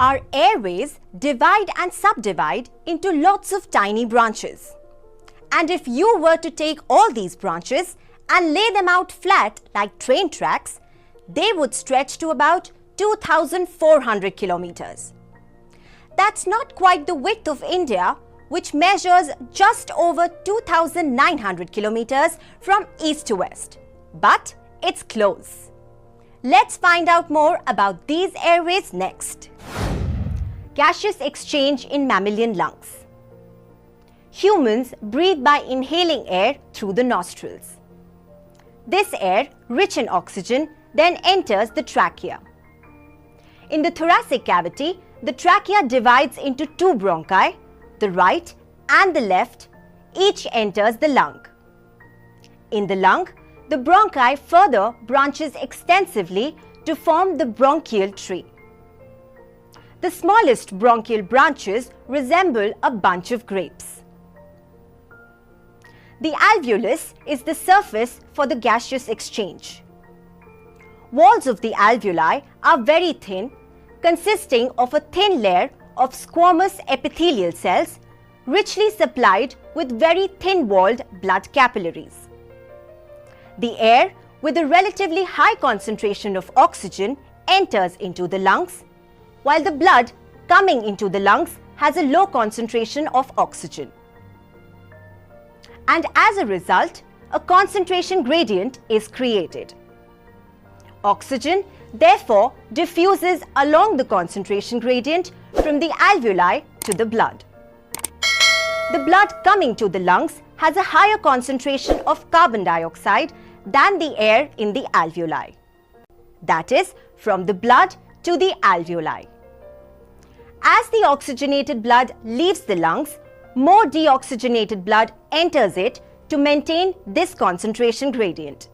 Our airways divide and subdivide into lots of tiny branches. And if you were to take all these branches and lay them out flat like train tracks, they would stretch to about 2,400 kilometers. That's not quite the width of India, which measures just over 2,900 kilometers from east to west. But it's close. Let's find out more about these airways next. Gaseous exchange in mammalian lungs. Humans breathe by inhaling air through the nostrils. This air, rich in oxygen, then enters the trachea. In the thoracic cavity, the trachea divides into two bronchi, the right and the left. Each enters the lung. In the lung, the bronchi further branches extensively to form the bronchial tree. The smallest bronchial branches resemble a bunch of grapes. The alveolus is the surface for the gaseous exchange. Walls of the alveoli are very thin, consisting of a thin layer of squamous epithelial cells, richly supplied with very thin-walled blood capillaries. The air, with a relatively high concentration of oxygen, enters into the lungs, while the blood coming into the lungs has a low concentration of oxygen. And as a result, a concentration gradient is created. Oxygen, therefore, diffuses along the concentration gradient from the alveoli to the blood. The blood coming to the lungs has a higher concentration of carbon dioxide than the air in the alveoli. That is, from the blood to the alveoli. As the oxygenated blood leaves the lungs, more deoxygenated blood enters it to maintain this concentration gradient.